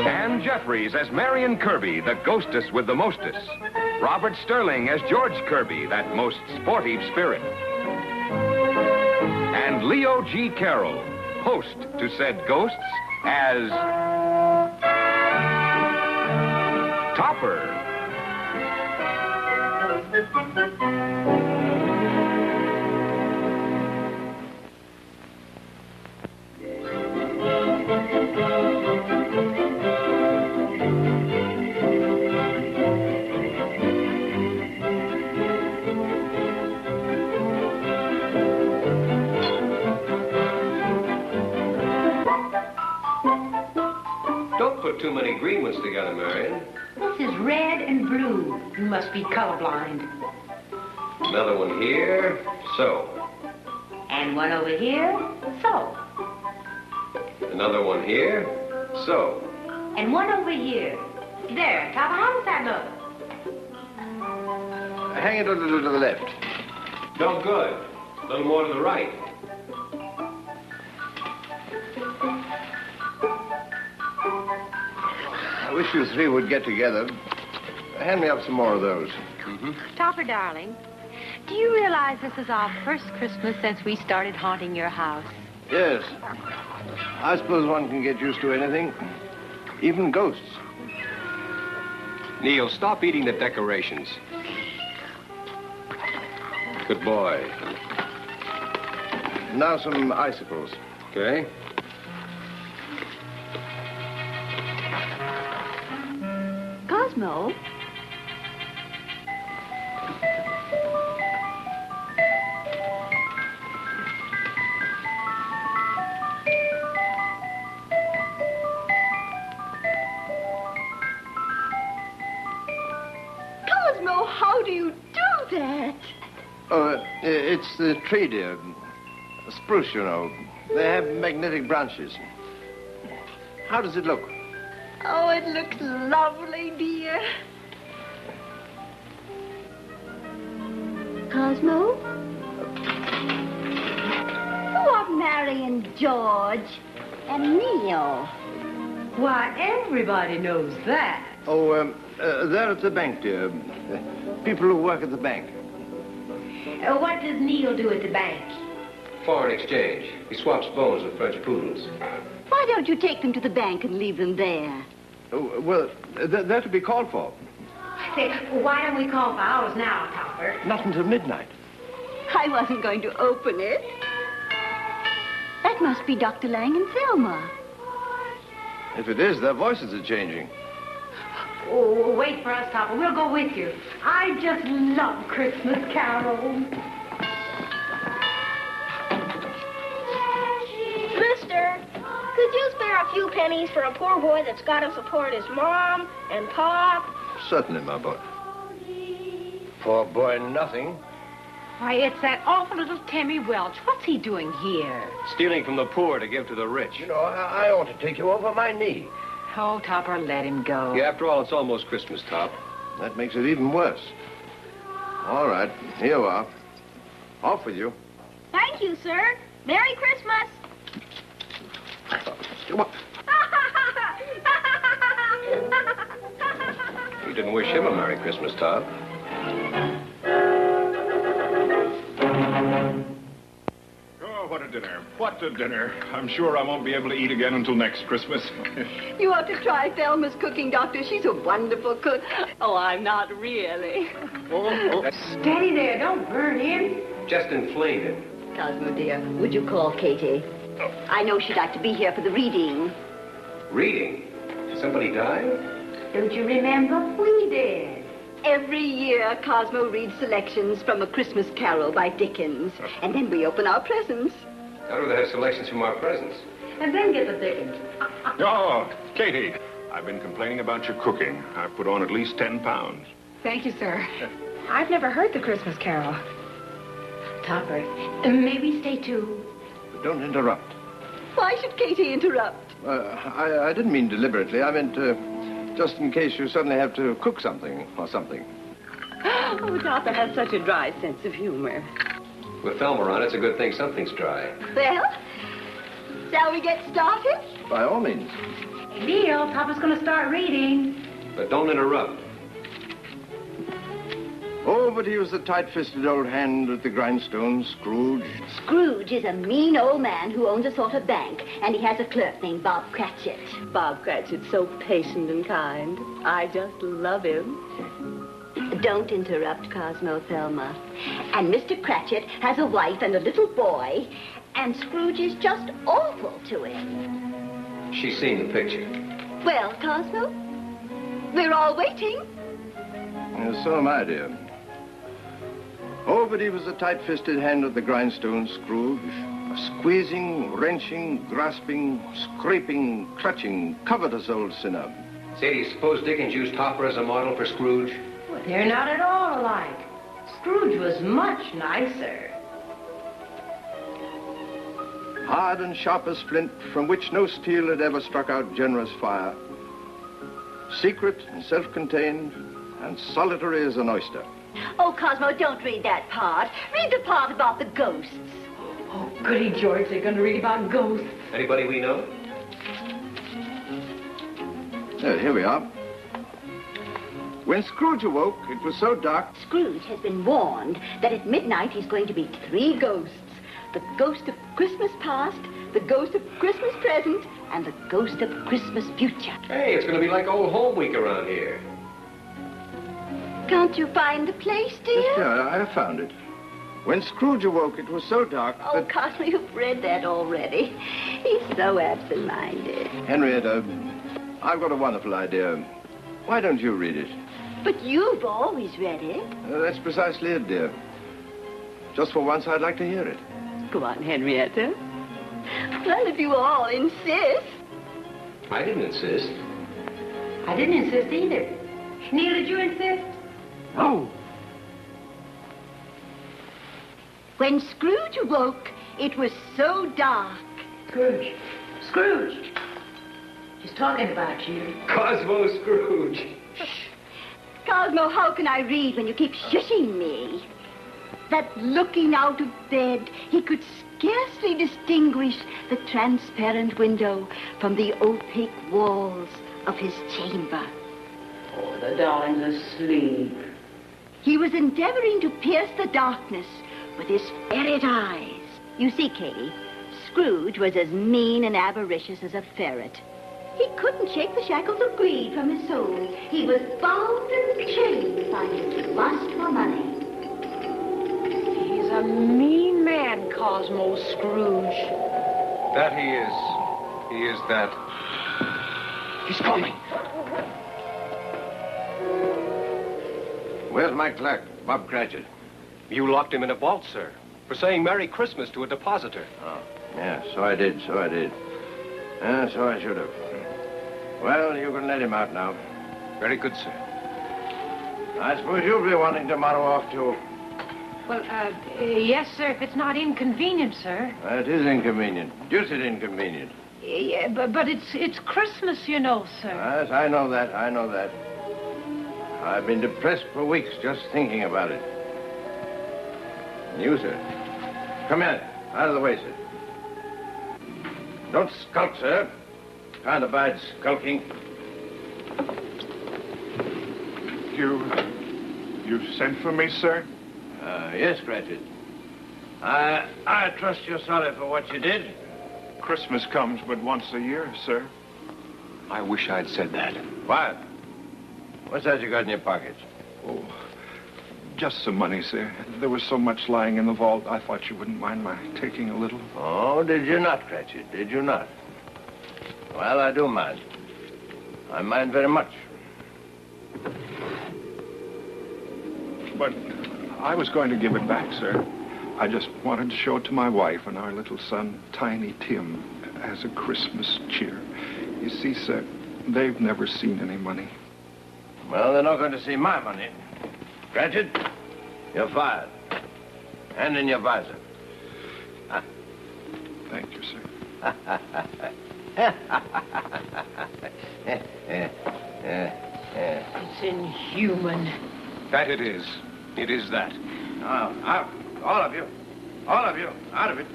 Ann Jeffries as Marion Kirby, the ghostess with the mostest. Robert Sterling as George Kirby, that most sportive spirit. And Leo G. Carroll, host to said ghosts, as Topper. Too many green ones together, Marion. This is red and blue. You must be colorblind. Another one here, so. And one over here, so. Another one here, so. And one over here. There, Topper, how does that look? Hang it a little to the left. No good. A little more to the right. I wish you three would get together. Hand me up some more of those. Topper, darling, do you realize this is our first Christmas since we started haunting your house? Yes. I suppose one can get used to anything, even ghosts. Neil, stop eating the decorations. Good boy. Now some icicles. Okay. Cosmo? Cosmo, how do you do that? Oh, it's the tree, dear. Spruce, you know. They have magnetic branches. How does it look? Oh, it looks lovely, dear. Cosmo? Who are Mary and George and Neil? Why, everybody knows that. Oh, they're at the bank, dear. People who work at the bank. What does Neil do at the bank? Foreign exchange. He swaps bones with French poodles. Why don't you take them to the bank and leave them there? Oh, well, they're to be called for. Say, why don't we call for ours now, Topper? Not until midnight. I wasn't going to open it. That must be Dr. Lang and Thelma. If it is, their voices are changing. Oh, wait for us, Topper. We'll go with you. I just love Christmas carols. Mister, could you spare a few pennies for a poor boy that's got to support his mom and pop? Certainly, my boy. Poor boy, nothing. Why, it's that awful little Timmy Welch. What's he doing here? Stealing from the poor to give to the rich. You know, I ought to take you over my knee. Oh, Topper, let him go. Yeah, after all, it's almost Christmas, Top. That makes it even worse. All right, here you are. Off with you. Thank you, sir. Merry Christmas. What? You didn't wish him a Merry Christmas, Top. Oh, what a dinner. What a dinner. I'm sure I won't be able to eat again until next Christmas. You ought to try Thelma's cooking, Doctor. She's a wonderful cook. Oh, I'm not really. Steady there. Don't burn him. Just inflame him. Cosmo, dear, would you call Katie? I know she'd like to be here for the reading. Reading? Somebody died? Don't you remember? We did. Every year, Cosmo reads selections from A Christmas Carol by Dickens. And then we open our presents. I'd rather have selections from our presents. And then get the Dickens. Oh, Katie, I've been complaining about your cooking. I've put on at least 10 pounds. Thank you, sir. I've never heard the Christmas Carol. Topper, may we stay too? But don't interrupt. Why should Katie interrupt? I didn't mean deliberately. I meant just in case you suddenly have to cook something or something. Oh, Topper has such a dry sense of humor. With Thelma on, it's a good thing something's dry. Well, shall we get started? By all means. Hey, Neil, Papa's going to start reading. But don't interrupt. Oh, but he was a tight-fisted old hand with the grindstone, Scrooge. Scrooge is a mean old man who owns a sort of bank, and he has a clerk named Bob Cratchit. Bob Cratchit's so patient and kind. I just love him. Don't interrupt, Cosmo, Thelma. And Mr. Cratchit has a wife and a little boy, and Scrooge is just awful to him. She's seen the picture. Well, Cosmo, we're all waiting. So am I, dear. Oh, but he was a tight-fisted hand with the grindstone, Scrooge. A squeezing, wrenching, grasping, scraping, clutching, covetous old sinner. Say, do you suppose Dickens used Hopper as a model for Scrooge? Well, they're not at all alike. Scrooge was much nicer. Hard and sharp as flint, from which no steel had ever struck out generous fire. Secret and self-contained, and solitary as an oyster. Oh, Cosmo, don't read that part. Read the part about the ghosts. Oh, goody, George, they're going to read about ghosts. Anybody we know? Here we are. When Scrooge awoke, it was so dark. Scrooge has been warned that at midnight he's going to meet 3 ghosts. The ghost of Christmas past, the ghost of Christmas present, and the ghost of Christmas future. Hey, it's going to be like old home week around here. Can't you find the place, dear? Yes, dear, I have found it. When Scrooge awoke, it was so dark Oh, that... Cosmo, you've read that already. He's so absent-minded. Henrietta, I've got a wonderful idea. Why don't you read it? But you've always read it. That's precisely it, dear. Just for once, I'd like to hear it. Go on, Henrietta. Well, if you all insist. I didn't insist. I didn't insist either. Neil, did you insist? Oh! When Scrooge awoke, it was so dark. Scrooge. Scrooge. She's talking about you. Cosmo Scrooge. Cosmo, how can I read when you keep shushing me? That looking out of bed, he could scarcely distinguish the transparent window from the opaque walls of his chamber. Oh, the darling's asleep. He was endeavoring to pierce the darkness with his ferret eyes. You see, Katie, Scrooge was as mean and avaricious as a ferret. He couldn't shake the shackles of greed from his soul. He was bound and chained by his lust for money. He's a mean man, Cosmo Scrooge. That he is. He is that. He's coming. Where's my clerk, Bob Cratchit? You locked him in a vault, sir, for saying Merry Christmas to a depositor. Oh, yeah, so I did. So I should have. Well, you can let him out now. Very good, sir. I suppose you'll be wanting tomorrow off, too. Well, yes, sir, if it's not inconvenient, sir. It is inconvenient. Deuced inconvenient. Yeah, but it's Christmas, you know, sir. Yes, I know that. I've been depressed for weeks just thinking about it. And you, sir. Come here. Out of the way, sir. Don't skulk, sir. Can't abide skulking. You sent for me, sir? Yes, Cratchit. I trust you're sorry for what you did. Christmas comes but once a year, sir. I wish I'd said that. What? What's that you got in your pockets? Oh, just some money, sir. There was so much lying in the vault, I thought you wouldn't mind my taking a little. Oh, did you not, Cratchit? Did you not? Well, I do mind. I mind very much. But I was going to give it back, sir. I just wanted to show it to my wife and our little son, Tiny Tim, as a Christmas cheer. You see, sir, they've never seen any money. Well, they're not going to see my money. Cratchit, you're fired. Hand in your visor. Thank you, sir. It's inhuman. That it is. It is that. Now, out. All of you. All of you. Out of it.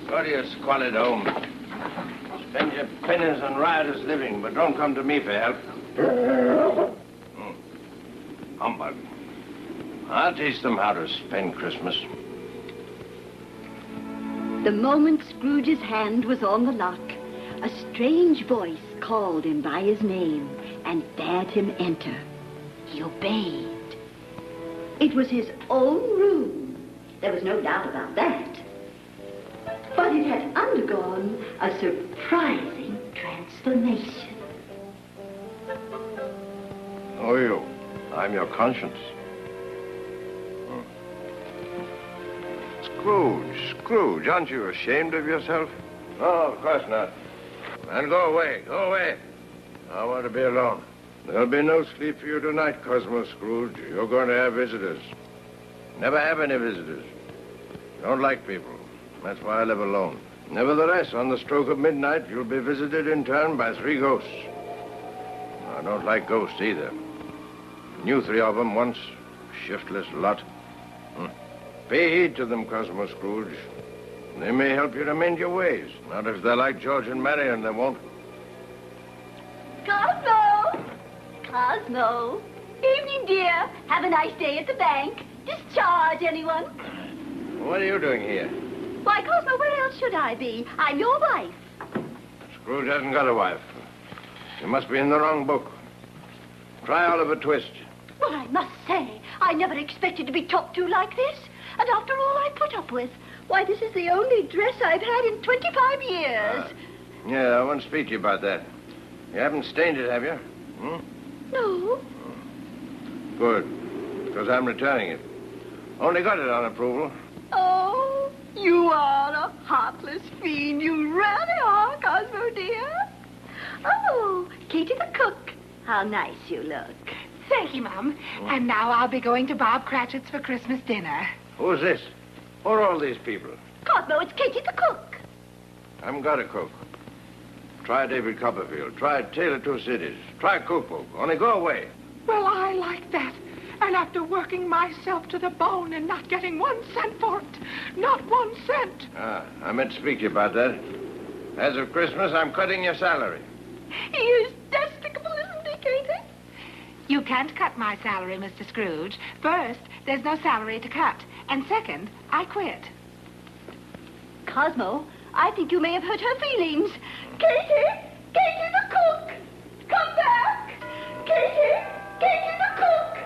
Go to your squalid home. Spend your pennies on riotous living, but don't come to me for help. Humbug. I'll teach them how to spend Christmas. The moment Scrooge's hand was on the lock, a strange voice called him by his name and bade him enter. He obeyed. It was his own room. There was no doubt about that. But it had undergone a surprising transformation. Who are you? I'm your conscience. Scrooge, aren't you ashamed of yourself? No, of course not. And go away. I want to be alone. There'll be no sleep for you tonight, Cosmo Scrooge. You're going to have visitors. Never have any visitors. Don't like people. That's why I live alone. Nevertheless, on the stroke of midnight, you'll be visited in turn by 3 ghosts. I don't like ghosts either. Knew 3 of them once. Shiftless lot. Pay heed to them, Cosmo Scrooge. They may help you to mend your ways. Not if they're like George and Marion, they won't. Cosmo. Evening, dear. Have a nice day at the bank. Discharge anyone? What are you doing here? Why, Cosmo, where else should I be? I'm your wife. Scrooge hasn't got a wife. You must be in the wrong book. Try Oliver Twist. Well, I must say, I never expected to be talked to like this. And after all I put up with, why, this is the only dress I've had in 25 years. Yeah, I want to speak to you about that. You haven't stained it, have you? No. Good, because I'm returning it. Only got it on approval. Oh, you are a heartless fiend. You really are, Cosmo, dear. Oh, Katie the cook. How nice you look. Thank you, Mum. And now I'll be going to Bob Cratchit's for Christmas dinner. Who's this? Who are all these people? Cosmo, it's Katie the cook. I haven't got a cook. Try David Copperfield. Try Taylor Two Cities. Try Cookbook. Only go away. Well, I like that. And after working myself to the bone and not getting 1 cent for it. Not 1 cent. I meant to speak to you about that. As of Christmas, I'm cutting your salary. He is despicable, isn't he, Katie? You can't cut my salary, Mr. Scrooge. First, there's no salary to cut. And second, I quit. Cosmo, I think you may have hurt her feelings. Katie! Katie the cook! Come back! Katie! Katie the cook!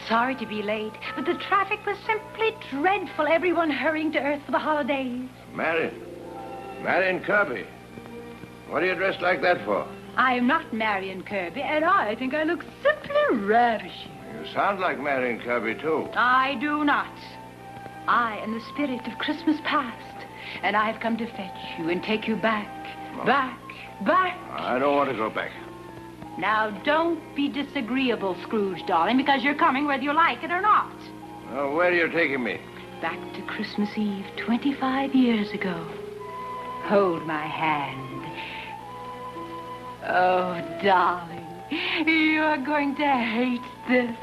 Sorry to be late, but the traffic was simply dreadful. Everyone hurrying to Earth for the holidays. Marion Kirby. What are you dressed like that for? I am not Marion Kirby, and I think I look simply ravishing. You sound like Marion Kirby, too. I do not. I am the spirit of Christmas past, and I have come to fetch you and take you back. Oh. Back. I don't want to go back. Now, don't be disagreeable, Scrooge, darling, because you're coming whether you like it or not. Where are you taking me? Back to Christmas Eve 25 years ago. Hold my hand. Oh, darling, you're going to hate this.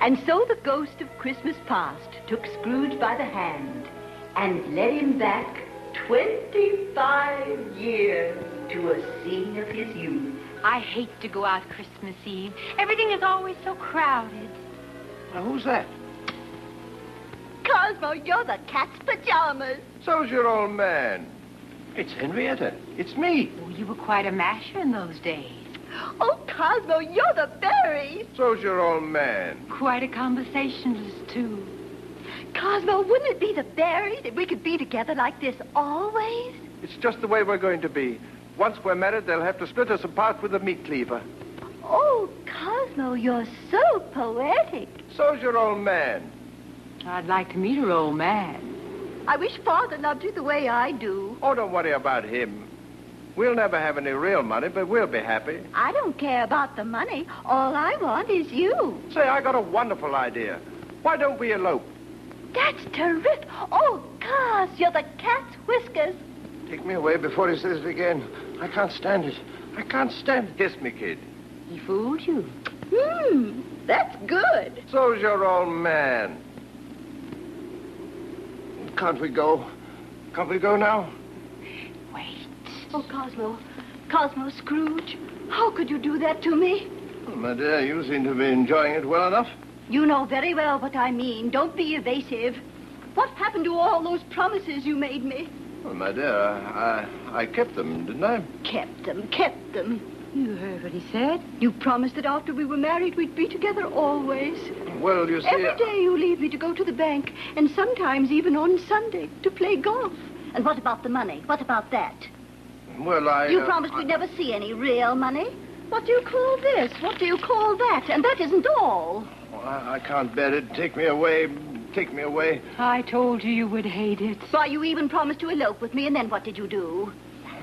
And so the ghost of Christmas past took Scrooge by the hand and led him back 25 years to a scene of his youth. I hate to go out Christmas Eve. Everything is always so crowded. Now, who's that? Cosmo, you're the cat's pajamas. So's your old man. It's Henrietta. It's me. Oh, you were quite a masher in those days. Oh, Cosmo, you're the berries. So's your old man. Quite a conversationalist, too. Cosmo, wouldn't it be the berries if we could be together like this always? It's just the way we're going to be. Once we're married, they'll have to split us apart with a meat cleaver. Oh, Cosmo, you're so poetic. So's your old man. I'd like to meet her old man. I wish Father loved you the way I do. Oh, don't worry about him. We'll never have any real money, but we'll be happy. I don't care about the money. All I want is you. Say, I got a wonderful idea. Why don't we elope? That's terrific. Oh, gosh, you're the cat's whiskers. Take me away before he says it again. I can't stand it. I can't stand it. Kiss me, kid. He fooled you. That's good. So's your old man. Can't we go? Can't we go now? Wait. Oh, Cosmo Scrooge, how could you do that to me? Well, my dear, you seem to be enjoying it well enough. You know very well what I mean. Don't be evasive. What happened to all those promises you made me? Well, my dear, I kept them, didn't I? Kept them. You heard what he said. You promised that after we were married, we'd be together always. Well, you see... Every day you leave me to go to the bank, and sometimes even on Sunday to play golf. And what about the money? What about that? Well, You promised we'd never see any real money. What do you call this? What do you call that? And that isn't all. I can't bear it. Take me away. Take me away. I told you would hate it. Why, you even promised to elope with me, and then what did you do?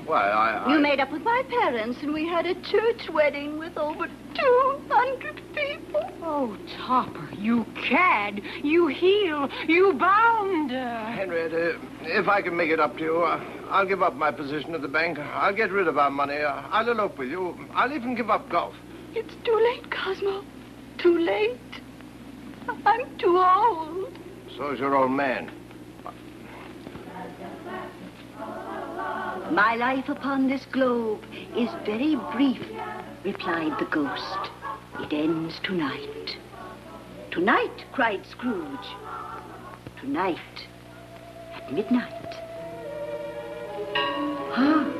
Why, You made up with my parents, and we had a church wedding with over 200 people. Oh, Topper, you cad, you heel, you bounder. Henrietta, if I can make it up to you, I'll give up my position at the bank. I'll get rid of our money. I'll elope with you. I'll even give up golf. It's too late, Cosmo. Too late. I'm too old. So's your old man. My life upon this globe is very brief, replied the ghost. It ends tonight. Tonight, cried Scrooge. Tonight, at midnight. Hark!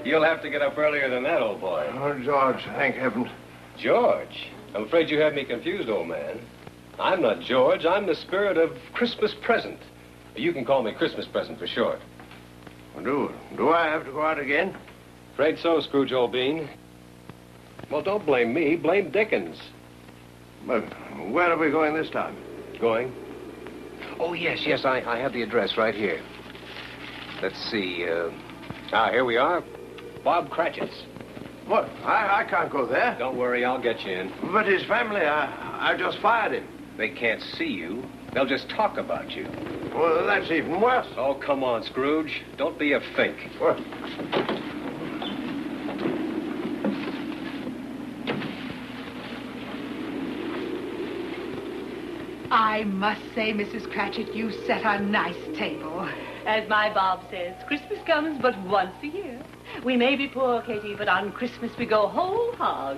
You'll have to get up earlier than that, old boy. Oh, George, thank heaven. George? I'm afraid you have me confused, old man. I'm not George. I'm the spirit of Christmas present. You can call me Christmas present for short. Do I have to go out again? Afraid so, Scrooge, old bean. Well, don't blame me. Blame Dickens. But where are we going this time? Going? Oh, yes, I have the address right here. Let's see, here we are. Bob Cratchit's. What? I can't go there. Don't worry, I'll get you in. But his family, I just fired him. They can't see you. They'll just talk about you. Well, that's even worse. Oh, come on, Scrooge. Don't be a fink. What? I must say, Mrs. Cratchit, you set a nice table. As my Bob says, Christmas comes but once a year. We may be poor, Katie, but on Christmas we go whole hog.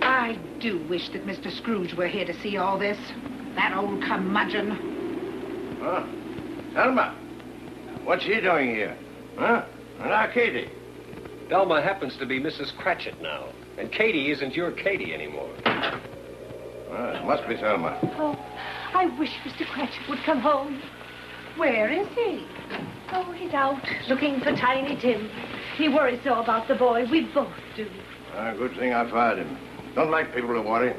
I do wish that Mr. Scrooge were here to see all this. That old curmudgeon. Huh? Thelma, what's he doing here? Huh? Now, Katie. Thelma happens to be Mrs. Cratchit now. And Katie isn't your Katie anymore. It must be Thelma. Oh, I wish Mr. Cratchit would come home. Where is he? Oh, he's out looking for Tiny Tim. He worries so about the boy. We both do. Good thing I fired him. Don't like people who worry.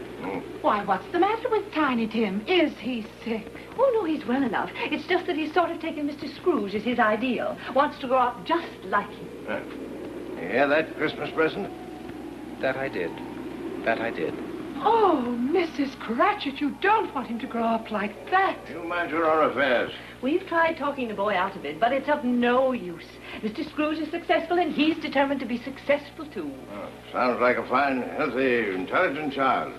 Why, what's the matter with Tiny Tim? Is he sick? Oh, no, he's well enough. It's just that he's sort of taken Mr. Scrooge as his ideal. Wants to grow up just like him. You hear that, Christmas present? That I did. Oh, Mrs. Cratchit, you don't want him to grow up like that. You mind your own affairs. We've tried talking the boy out of it, but it's of no use. Mr. Scrooge is successful, and he's determined to be successful, too. Sounds like a fine, healthy, intelligent child.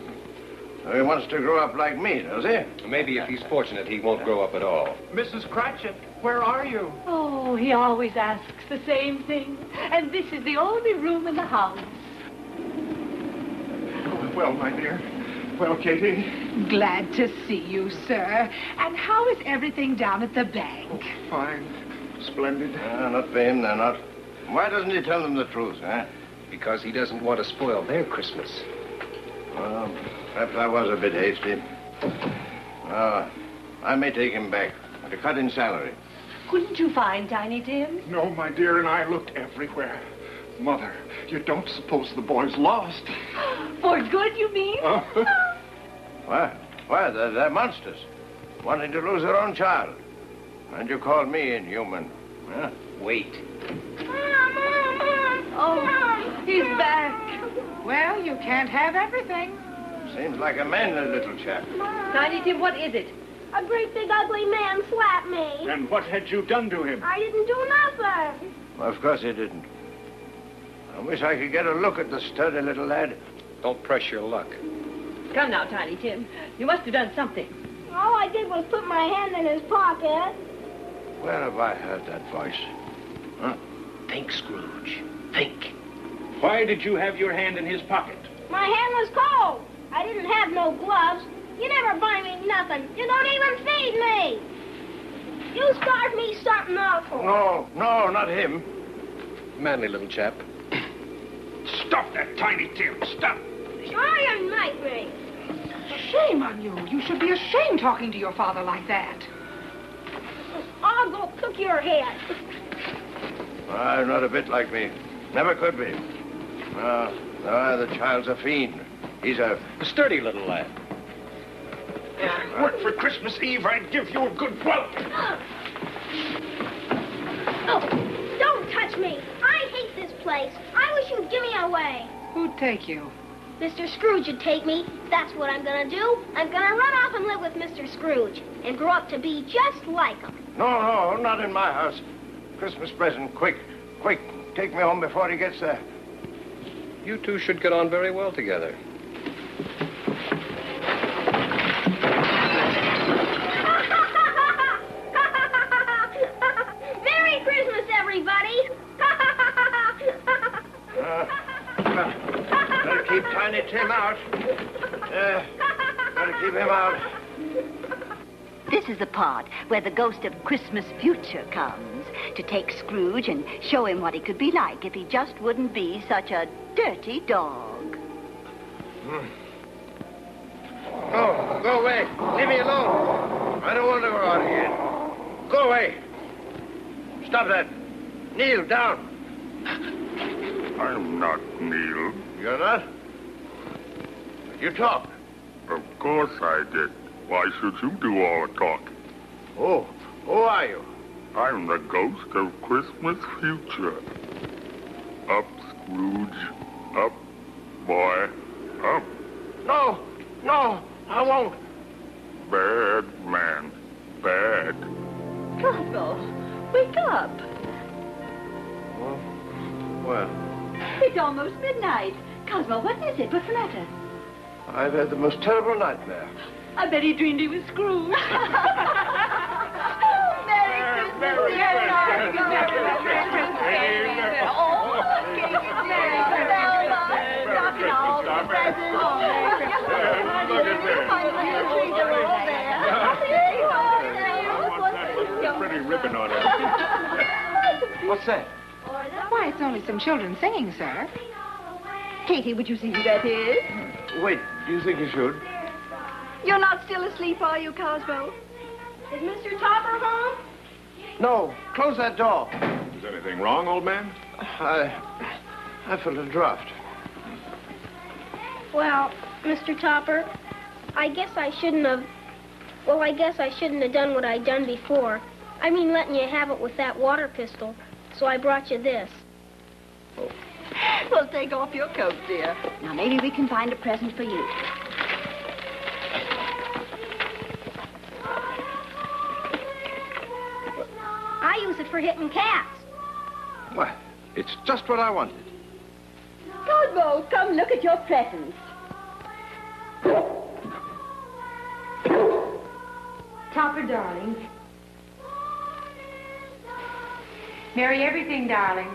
So he wants to grow up like me, does he? Maybe if he's fortunate, he won't grow up at all. Mrs. Cratchit, where are you? Oh, he always asks the same thing. And this is the only room in the house. Well, my dear. Well, Katie. Glad to see you, sir. And how is everything down at the bank? Oh, fine. Splendid. Not for him, they're not. Why doesn't he tell them the truth, huh? Because he doesn't want to spoil their Christmas. Well, perhaps I was a bit hasty. I may take him back at a cut in salary. Couldn't you find Tiny Tim? No, my dear, and I looked everywhere. Mother, you don't suppose the boy's lost? For good, you mean? Why, they're monsters, wanting to lose their own child. And you call me inhuman. Huh? Wait. Oh, he's back. Well, you can't have everything. Seems like a manly little chap. Tiny Tim, what is it? A great big ugly man slapped me. And what had you done to him? I didn't do nothing. Well, of course he didn't. I wish I could get a look at the sturdy little lad. Don't press your luck. Come now, Tiny Tim. You must have done something. All I did was put my hand in his pocket. Where have I heard that voice? Huh? Think, Scrooge. Think. Why did you have your hand in his pocket? My hand was cold. I didn't have no gloves. You never buy me nothing. You don't even feed me. You starved me something awful. No, not him. Manly little chap. Stop that, Tiny Tim. Stop. I am nightmare. Shame on you. You should be ashamed talking to your father like that. I'll go cook your head. Not a bit like me. Never could be. The child's a fiend. He's a sturdy little lad. Work for Christmas Eve, I'd give you a good whelp. Oh, don't touch me. I hate this place. I wish you'd give me away. Who'd take you? Mr. Scrooge would take me. That's what I'm gonna do. I'm gonna run off and live with Mr. Scrooge and grow up to be just like him. No, not in my house. Christmas present, quick. Take me home before he gets there. You two should get on very well together. Merry Christmas, everybody. Better keep Tiny Tim out. Better keep him out. This is the part where the ghost of Christmas future comes to take Scrooge and show him what he could be like if he just wouldn't be such a dirty dog. No, go away. Leave me alone. I don't want to go out again. Go away. Stop that. Kneel down. I'm not Neil. You're not? You talk. Of course I did. Why should you do all the talking? Oh, who are you? I'm the ghost of Christmas future. Up, Scrooge. Up, boy. Up. No, I won't. Bad man. Bad. Cosmo, wake up. Well, It's almost midnight. Cosmo, what is it? What's the matter? I've had the most terrible nightmare. I bet he dreamed he was Scrooge. Merry Pretty ribbon on it. What's that? Why, it's only some children singing, sir. Katie, would you see who that is? Wait, do you think you should? You're not still asleep, are you, Cosmo? Is Mr. Topper home? No, close that door. Is anything wrong, old man? I felt a draft. Well, Mr. Topper, I guess I shouldn't have done what I'd done before. I mean, letting you have it with that water pistol. So I brought you this. Well, take off your coat, dear. Now, maybe we can find a present for you. I use it for hitting cats. Why, it's just what I wanted. Cosmo, come look at your presents. Topper, darling. Marry everything, darling.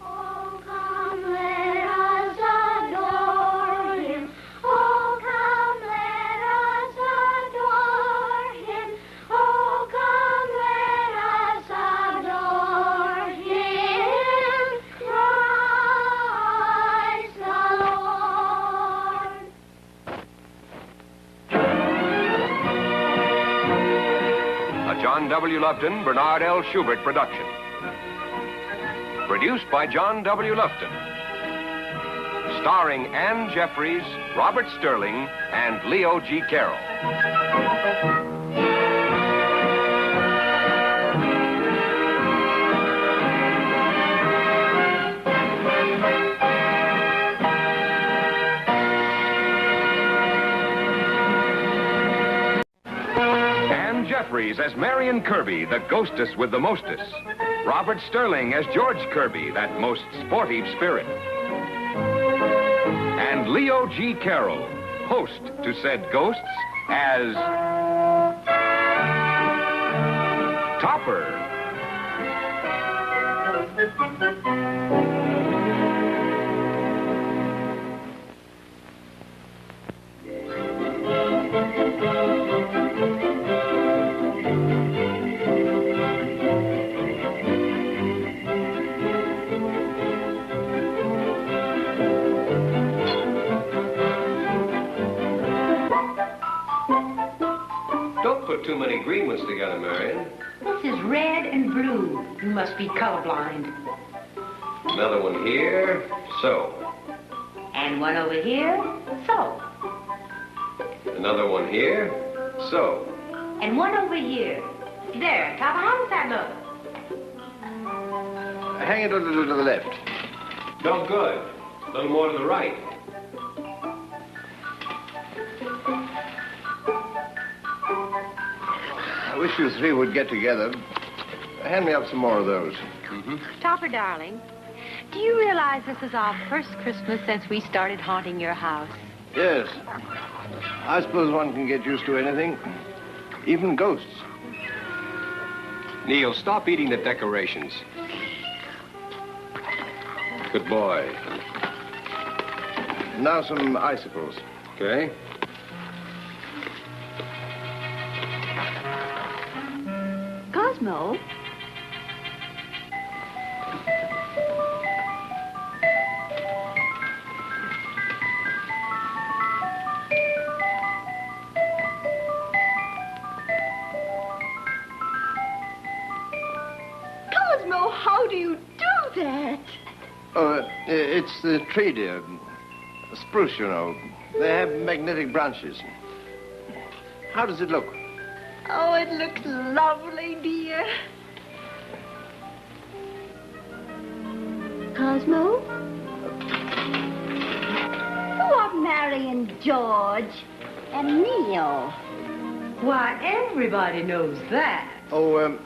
Oh, come, let us adore him. Oh, come, let us adore him. Oh, come, let us adore him. John W. Lufton, Bernard L. Schubert production. Produced by John W. Lufton. Starring Ann Jeffries, Robert Sterling, and Leo G. Carroll. Ann Jeffries as Marion Kirby, the ghostess with the mostess. Robert Sterling as George Kirby, that most sporty spirit. And Leo G. Carroll, host to said ghosts, as Topper. Too many green ones together, Marion. This is red and blue. You must be colorblind. Another one here, so. And one over here, so. Another one here, so. And one over here. There, Topper, how does that look? Hang it a little to the left. No good. A little more to the right. I wish you three would get together. Hand me up some more of those. Topper, darling, do you realize this is our first Christmas since we started haunting your house? Yes. I suppose one can get used to anything, even ghosts. Neil, stop eating the decorations. Good boy. Now some icicles. Okay. Cosmo? Cosmo, how do you do that? Oh, it's the tree, dear. Spruce, you know. They have magnetic branches. How does it look? Oh, it looks lovely, dear. Cosmo? Who are Mary and George and Neil? Why, everybody knows that. Oh,